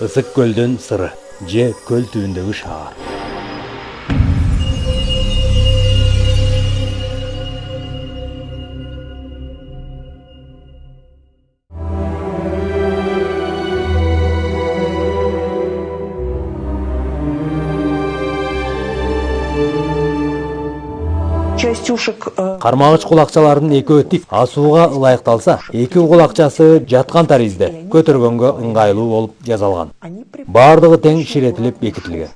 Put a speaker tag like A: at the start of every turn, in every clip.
A: Ысык көлдүн сыры же көл түбүндөгү шаар. Кармагыч кулакчалардын экөө тик, асууга ылайыкталса, эки кулакчасы жаткан таризде көтөргөнгө ыңгайлуу болуп жасалган. Бардыгы тең ширетилип бекитилген.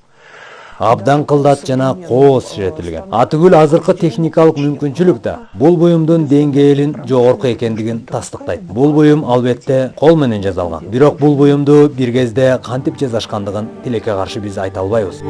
A: Абдан кылдат жана кооз ширетилген. Атүгүл азыркы техникалык мүмкүнчүлүк да бул буюмдун деңгээлин жогорку экендигин тастыктайт. Бул буюм албетте кол менен жасалган. Бирок бул буюмду бир кезде кантип жасашкандыгын тилекке каршы биз айта албайбыз.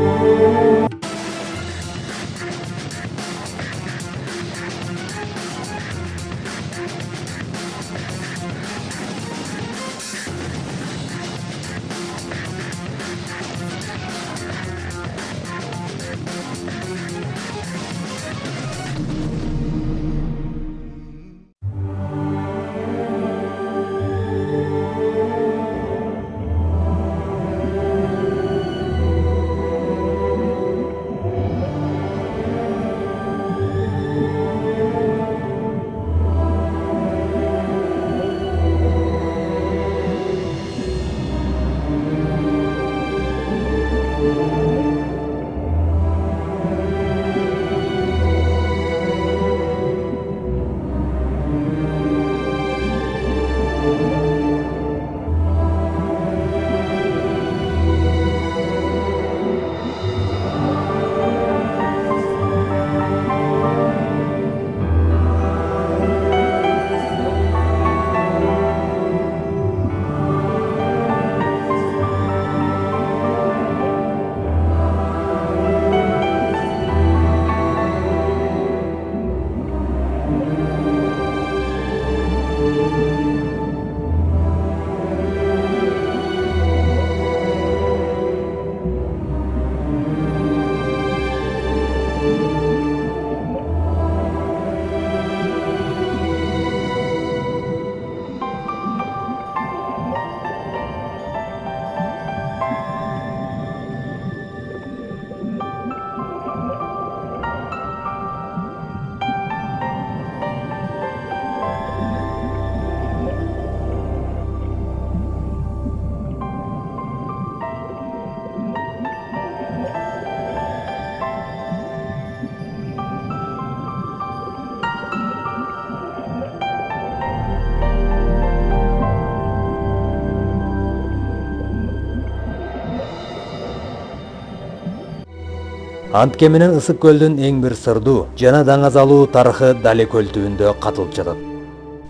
A: Антке менен Ысык көлдүн эң бир сырдуу жана даңазалуу тарыхы Дале көл түбүндө катылып жатат.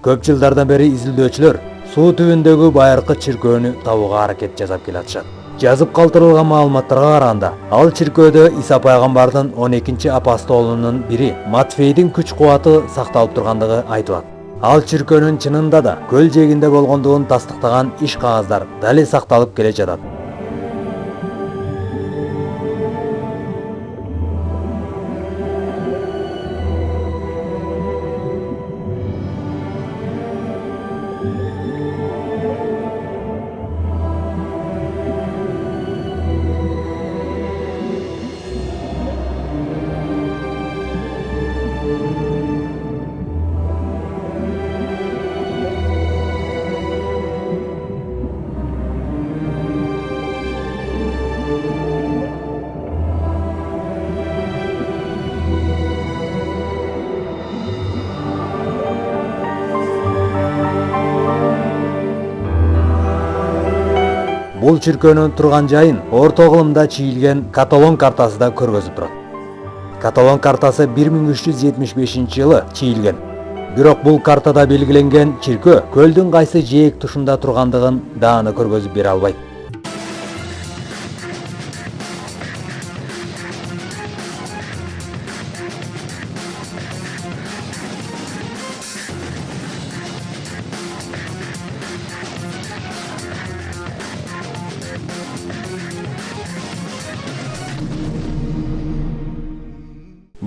A: Көп жылдардан бери изилдөөчүлөр суу түбүндөгү байыркы чиркөөнү табууга аракет жасап келатышат. Жазып калтырылган маалыматтарга караганда, ал чиркөөдө Иса пайгамбардын 12-чи апостолунун бири Матфейдин күч-кубаты сакталып тургандыгы айтылат. Ал чиркөөнүн чынында да көл жээгинде болгондугун тастыктаган иш кагаздар дали сакталып келе жатат. Бул чиркөөнүн турган жайын орто кылымда чийилген Каталон картасы да көргөзүп турат. Каталон картасы 1375-жылы чийилген. Бирок бул картада белгиленген чиркөө көлдүн кайсы жээк тушунда тургандыгын дааны көргөзүп бере албайт.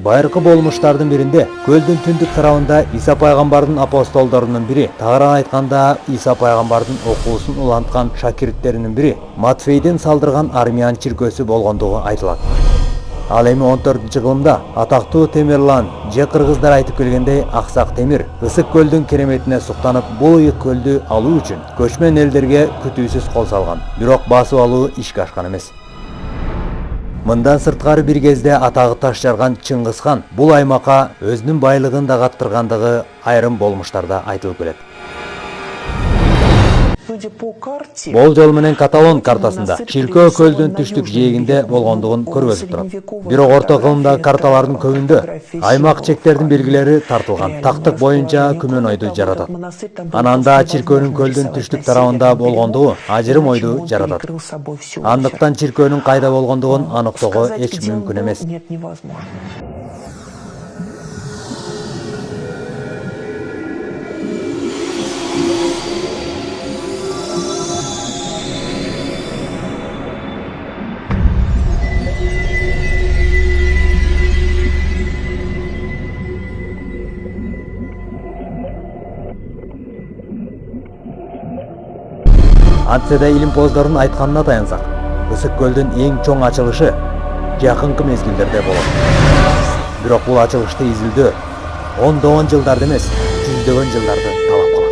A: Байыркы болмуштардын биринде көлдүн түндүк тарабында Иса пайгамбардын апостолдорунун бири, тагыраак айтканда Иса пайгамбардын окуусун уланткан шакирттеринин бири Матфейден салдырган армян чиркөөсү болгондугу айтылат. Ал эми 14-кылымда атактуу Темирлан же кыргыздар айтып келгендей Аксак Темир Ысык көлдүн кереметине суктанып, бул ыйык көлдү алуу үчүн көчмөн элдерге күтүүсүз кол салган. Бирок басып алуу ишке ашкан эмес. Мындан сырткары бир кезде атагы таш жарган Чыңгыз хан бул аймакка өзүнүн байлыгын да каттыргандыгы айрым болмуштарда айтылып келет. Болжол менен Каталон картасында чиркөө көлдүн түштүк жээгинде болгондугун көргөзүп турат. Бирок орто кылымдагы карталардын көбүндө аймак чектердин белгилери тартылган. Тактык боюнча күмөн ойду жаратат. Анан да чиркөөнүн көлдүн түштүк тарабында болгондугу ажырым ойду жаратат. Андыктан чиркөөнүн кайда болгондугун аныктоого эч мүмкүн эмес. Антсе да илимпоздордун айтканына таянсак, Ысык көлдүн эң чоң ачылышы жакынкы мезгилдерде болот. Бирок бул ачылышты изилдөө ондогон жылдарды эмес, жүздөгөн жылдарды талап кылат.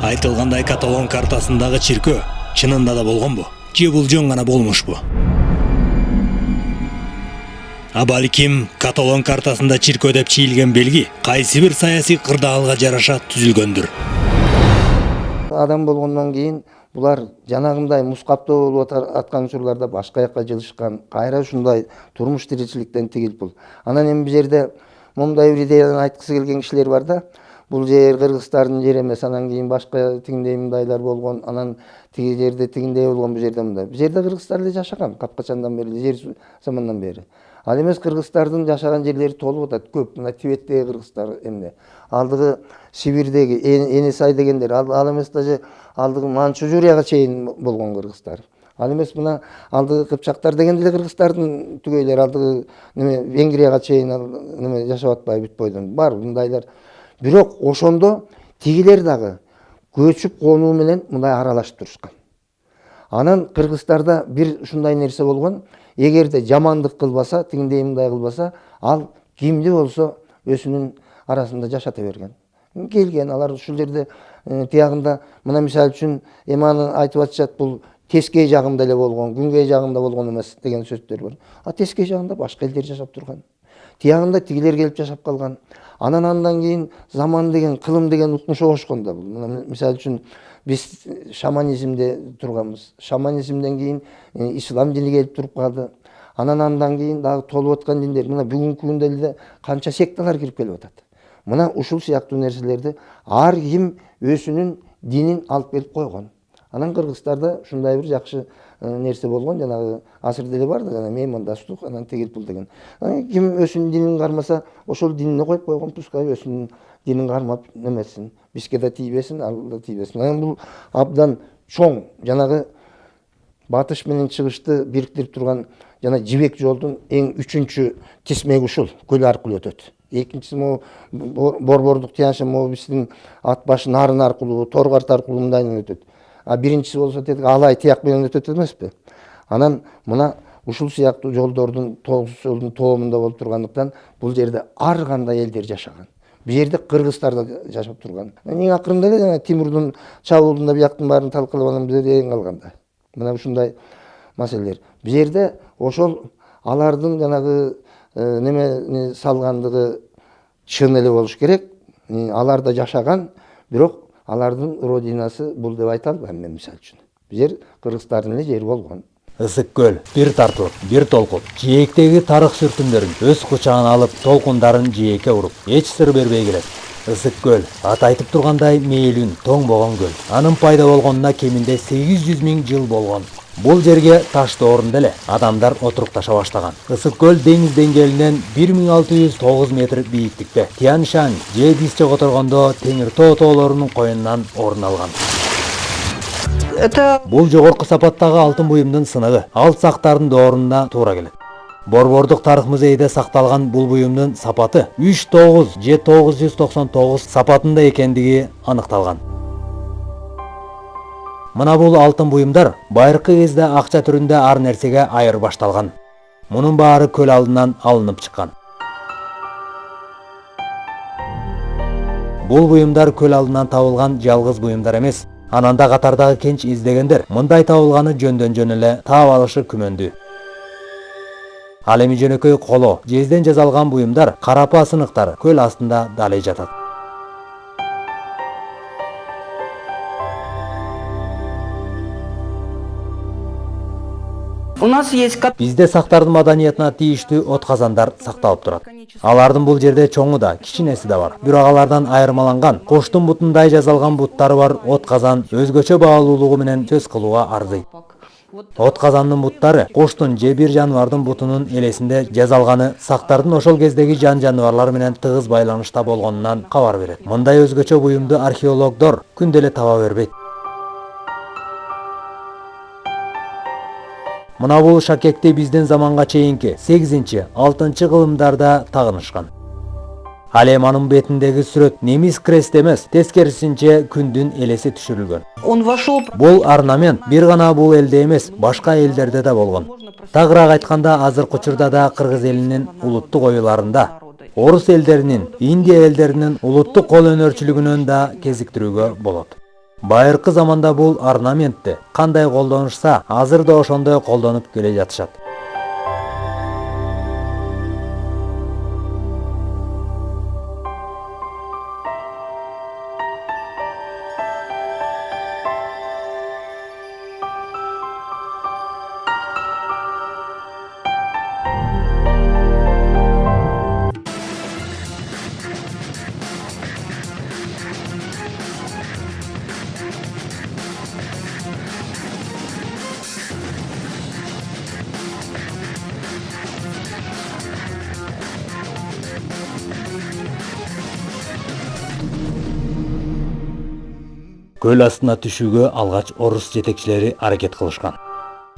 B: Айтылгандай Каталон картасындагы чиркөө чынында да болгонбу? Же бул жөн гана болмушпу? А балким Каталон картасында чиркөө деп чийилген белги кайсы бир саясий кырдаалга жараша түзүлгөндүр.
C: Адам болгондон кийин булар жанагындай муз каптоо болуп аткан учурларда башка жакка жылышкан, кайра ушундай турмуш тиричиликтен тигил бул. Анан эми бул жерде момундай бир идеяны айткысы келген кишилер бар да. Бул жер кыргыздардын жери эмес, анан кийин башка тигиндей мындайлар болгон, анан тиги жерде тигиндей болгон, бул жерде мындай. Бул жерде кыргыздар эле жашаган, капкачандан бери, жер замандан бери. Ал эмес кыргыздардын жашаган жерлери толуп атат, көп. Мына Тибеттеги кыргыздар эмне, алдыгы Сибирдеги Энисай дегендер, ал эмес даже алдыгы Манчжурияга чейин болгон кыргыздар. Ал эмес мына алдыгы кыпчактар деген деле кыргыздардын түгөйлөр, алдыгы неме Венгрияга чейин неме жашап атпай бүт бойдон. Бар мындайлар. Бирок ошондо тигилер дагы көчүп конуу менен мындай аралашып турушкан. Анан кыргыздарда бир ушундай нерсе болгон, эгерде жамандык кылбаса, тигиндей мындай кылбаса, ал кимди болсо өзүнүн арасында жашата берген. Келген алар ушул жерде тиягында мына мисалы үчүн эманы айтып атышат, бул Тескей жагында эле болгон, Күнгей жагында болгон эмес деген сөздөр бар. А Тескей жагында башка элдер жашап турган. Тиягында тигилер келип жашап калган. Андан кийин заман деген, кылым деген укмушогошкон да бул. Мисалы үчүн биз шаманизмде турганбыз. Шаманизмден кийин ислам дини келип туруп калды. Андан кийин дагы толуп аткан диндер, мына бүгүнкү күндө эле канча секталар кирип келип атат. Мына ушул сыяктуу нерселерди ар ким өзүнүн динин алып келип койгон. Анан кыргыздарда ушундай бир жакшы нерсе болгон, жанагы асырда эле бар да, жана меймандоштук, анан тегил пул деген. Ким өзүнүн динин кармаса, ошол динине коюп койгон, пускай өзүнүн динин кармап немесин, бизге да тийбесин, ал да тийбесин. Анан бул абдан чоң, жанагы батыш менен чыгышты бириктирип турган жана жибек жолдун эң үчүнчү тисмеги ушул көл аркылуу өтөт. Экинчиси могу Борбордук Тяньшан, могу биздин ат башы Нарын аркылуу, Торгарт аркылуу мындайынан өтөт. А биринчиси болсо тетиги Алай тияк менен өтөт эмеспи? Анан мына ушул сыяктуу жолдордун жолдун тоомунда болуп тургандыктан бул жерде ар кандай элдер жашаган. Бул жерде кыргыздар да жашап турган. Эң акырында эле жана Тимурдун чабуулунда бияктын баарын талкалап анан бул жерде эң калганда. Мына ушундай маселелер. Бул жерде ошол алардын жанагы немени салгандыгы чын эле болуш керек. Алар да жашаган, бирок алардын родинасы бул деп айта албайм мен мисалы үчүн. Бул жер кыргыздардын эле жери болгон.
A: Ысык көл бир тартылып, бир толкуп, жээктеги тарых сүртүмдөрүн өз кучагына алып, толкундарын жээкке уруп, эч сыр бербей келет. Ысык көл ат айтып тургандай мээлүүн, тоң болгон көл. Анын пайда болгонуна кеминде 800 000 жыл болгон. Бул жерге ташты орунда эле адамдар отурукташа баштаган. Ысык көл деңиз деңгээлинен 1609 метр бийиктикте. Тянь-Шань же бизче которгондо Теңир Тоо тоолорунун коюнунан орун алган. Бул жогорку сапаттагы алтын буюмдун сыныгы ал сактардын дооруна туура келет. Борбордук тарых музейде сакталган бул буюмдун сапаты 39 же 999 сапатында экендиги аныкталган. Мына бул алтын буюмдар байыркы кезде акча түрүндө ар нерсеге айырбашталган. Мунун баары көл алдынан алынып чыккан. Бул буюмдар көл алдынан табылган жалгыз буюмдар эмес. Ананда катардагы кенч издегендер мындай табылганы жөндөн эле таап алышы күмөндүү. Ал эми жөнөкөй коло, жезден жасалган буюмдар, карапа сыныктар көл астында дале жатат.
D: У нас есть
A: Бизде сактардын маданиятына тийиштүү от казандар сакталып турат. Алардын бул жерде чоңу да, кичинеси да бар. Бирок алардан айырмаланган, коштун бутундай жасалган буттары бар от казан өзгөчө баалуулугу менен сөз кылууга арзыйт. От казандын буттары коштун же бир жаныбардын бутунун элесинде жасалганы сактардын ошол кездеги жан-жаныбарлар менен тыгыз байланышта болгонунан кабар берет. Мындай өзгөчө буюмду археологдор күндө эле таба бербейт. Мына бул шакекти биздин заманга чейинки 8-6 кылымдарда тагынышкан. Ал эми анын бетиндеги сүрөт немис крест эмес, тескерисинче күндүн элеси түшүрүлгөн.
D: Он вошел.
A: Бул орнамент бир гана бул элде эмес, башка элдерде да болгон. Тагыраак айтканда, азыркы учурда да кыргыз элинин улуттук оюларында, орус элдеринин, Индия элдеринин улуттук кол өнөрчүлүгүнөн да кезиктирүүгө болот. Байыркы заманда бул орнаментти кандай колдонушса, азыр да ошондой колдонуп келе жатышат. Көл астына түшүүгө алгач орус жетекчилери аракет кылышкан.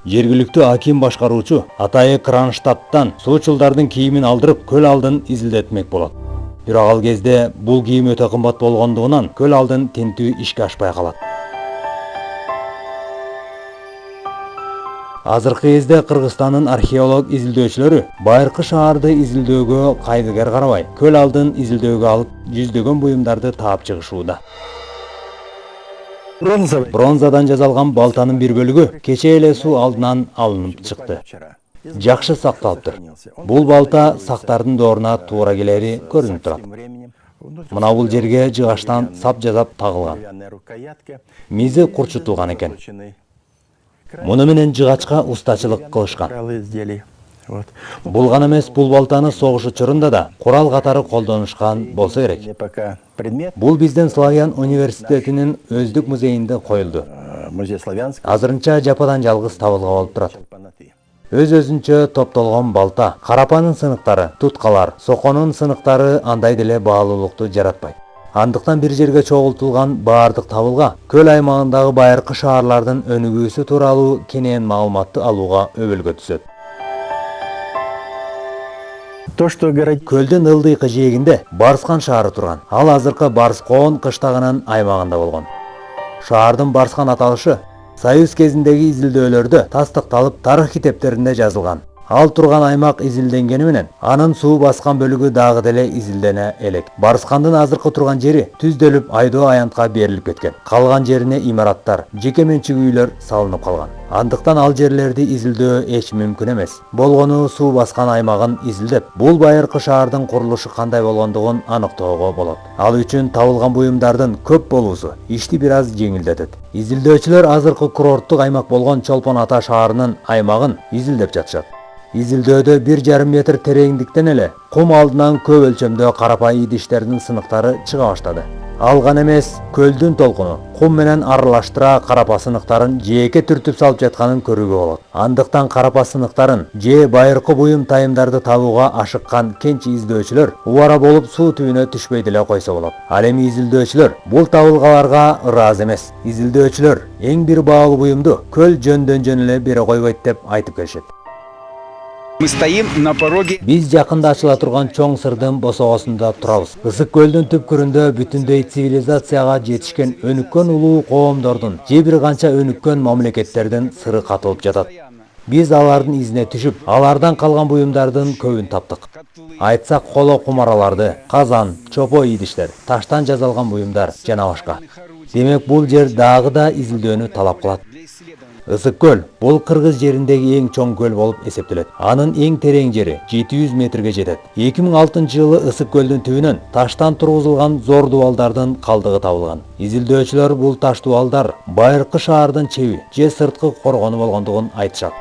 A: Жергиликтүү аким башкаруучу Атайы Кронштадттан суучулдардын кийимин алдырып көл алдын изилдетмек болот. Бирок ал кезде бул кийим өтө кымбат болгондугунан көл алдын тинтүү ишке ашпай калат. Азыркы кезде Кыргызстандын археолог изилдөөчүлөрү байыркы шаарды изилдөөгө кайдыгер карабай, көл алдын изилдөөгө алып жүздөгөн буюмдарды таап чыгышууда. Бронзадан жасалган балтанын бир бөлүгү кечээ эле суу алдынан алынып чыкты. Жакшы сакталыптыр. Бул балта сактардын дооруна туура келери көрүнүп турат. Мына бул жерге жыгачтан сап жасап тагылган. Мизи курчутулган экен. Муну менен жыгачка устачылык кылышкан. Бул гана эмес, бул балтаны согуш учурунда да курал катары колдонушкан болсо керек. Бул биздин Славян университетинин өздүк музейинде коюлду. Азырынча жападан жалгыз табылга болуп турат. Өз-өзүнчө топтолгон балта, карапанын сыныктары, туткалар, соконун сыныктары андай деле баалуулукту жаратпайт. Андыктан бир жерге чогултулган баардык табылга көл аймагындагы байыркы шаарлардын өнүгүүсү тууралуу кенен маалыматты алууга өбөлгө түзөт. Көлдүн ылдыйкы жээгинде Барскан шаары турган. Ал азыркы Барскоон кыштагынын аймагында болгон. Шаардын Барскан аталышы Союз кезиндеги изилдөөлөрдө тастыкталып, тарых китептеринде жазылган. Ал турган аймак изилденгени менен, анын суу баскан бөлүгү дагы деле изилдене элек. Барскандын азыркы турган жери түздөлүп, айдоо аянтка берилип кеткен. Калган жерине имараттар, жеке менчик үйлөр салынып калган. Андыктан ал жерлерди изилдөө эч мүмкүн эмес. Болгону суу баскан аймагын изилдеп, бул байыркы шаардын курулушу кандай болгондугун аныктоого болот. Ал үчүн табылган буюмдардын көп болуусу ишти бир аз жеңилдетет. Изилдөөчүлөр азыркы курорттук аймак болгон Чолпон Ата шаарынын аймагын изилдеп жатышат. Изилдөөдө 1,5 метр тереңдиктен эле кум алдынан көп өлчөмдө карапайы идиштердин сыныктары чыга баштады. Алган эмес, көлдүн толкуну кум менен аралаштыра карапа сыныктарын жээке түртүп салып жатканын көрүүгө болот. Андыктан карапа сыныктарын же байыркы буюм тайымдарды табууга ашыккан кенч издөөчүлөр убара болуп суу түбүнө түшпөй деле койсо болот. Ал эми изилдөөчүлөр бул табылгаларга ыраазы эмес. Изилдөөчүлөр эң бир баалуу буюмду көл жөндөн жөн эле бере койбойт деп айтып келишет.
D: Мы стоим на пороге.
A: Биз жакында ачыла турган чоң сырдын босогосунда турабыз. Ысык көлдүн түпкүрүндө бүтүндөй цивилизацияга жетишкен өнүккөн улуу коомдордун же бир канча өнүккөн мамлекеттердин сыры катылып жатат. Биз алардын изине түшүп, алардан калган буюмдардын көбүн таптык. Айтсак коло кумараларды, казан, чопо идиштер, таштан жасалган буюмдар жана башка. Демек бул жер дагы да изилдөөнү талап кылат. Ысык көл бул Кыргыз жериндеги эң чоң көл болуп эсептелет. Анын эң терең жери 700 метрге жетет. 2006 жылы Ысык көлдүн түбүнөн таштан тургузулган зор дубалдардын калдыгы табылган. Изилдөөчүлөр бул таш дубалдар байыркы шаардын чеби же сырткы коргону болгондугун айтышат.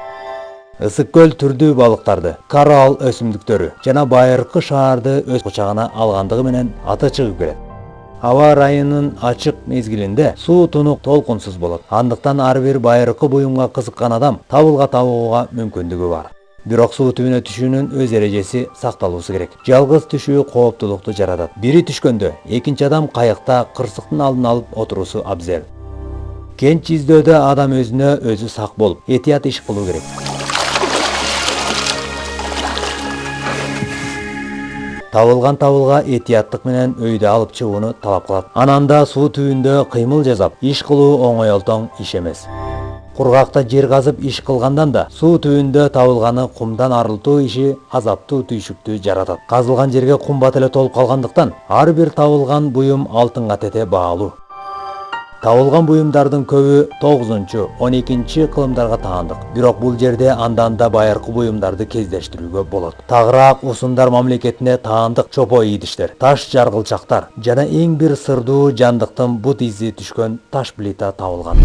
A: Ысык көл түрдүү балыктарды, коралл өсүмдүктөрү жана байыркы шаарды өз кучагына алгандыгы менен аты чыгып келет. Аба ырайынын ачык мезгилинде суу тунук толкунсуз болот. Андыктан ар бир байыркы буюмга кызыккан адам табылга табууга мүмкүндүгү бар. Бирок суу түбүнө түшүүнүн өз эрежеси сакталуусу керек. Жалгыз түшүү кооптулукту жаратат. Бири түшкөндө экинчи адам кайыкта кырсыктын алдын алып отурусу абзел. Кенч издөөдө адам өзүнө өзү сак болуп, этият иш кылуу керек. Табылган табылга этияттык менен өйдө алып чыгууну талап кылат. Ананда суу түбүндө кыймыл жасап, иш кылуу оңойлтоң иш эмес. Кургакта жер казып иш кылгандан да суу түбүндө табылганы кумдан арылтуу иши азаптуу түйшүктү жаратат. Казылган жерге кум бат эле толуп калгандыктан ар бир табылган буюм алтынга тете баалуу. Табылган буюмдардын көбү 9-12 кылымдарга таандык. Бирок бул жерде анда байыркы буюмдарды кездештирүүгө болот. Тагыраак Усундар мамлекетине таандык чопо идиштер, таш жаргылчактар жана эң бир сырдуу жандыктын бут изи түшкөн таш плита табылган.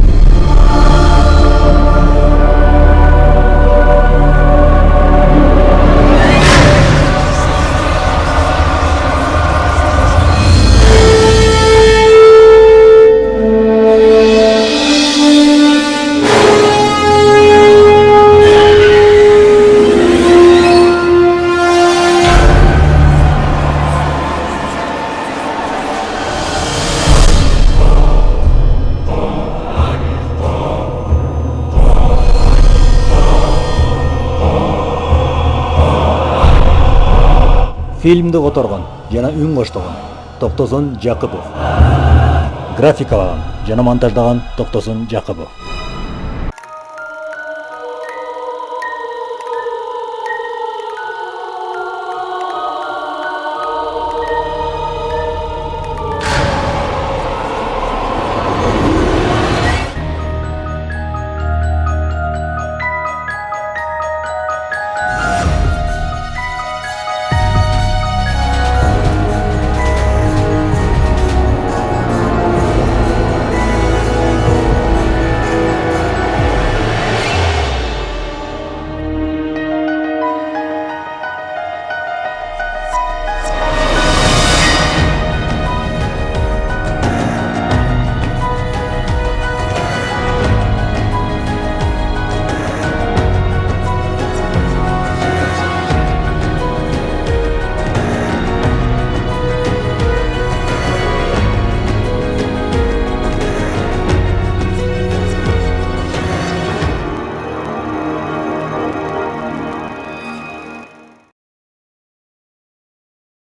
A: Фильмди которгон жана үн коштогон Токтосун Жакыпов. Графикалаган жана монтаждаган Токтосун Жакыпов.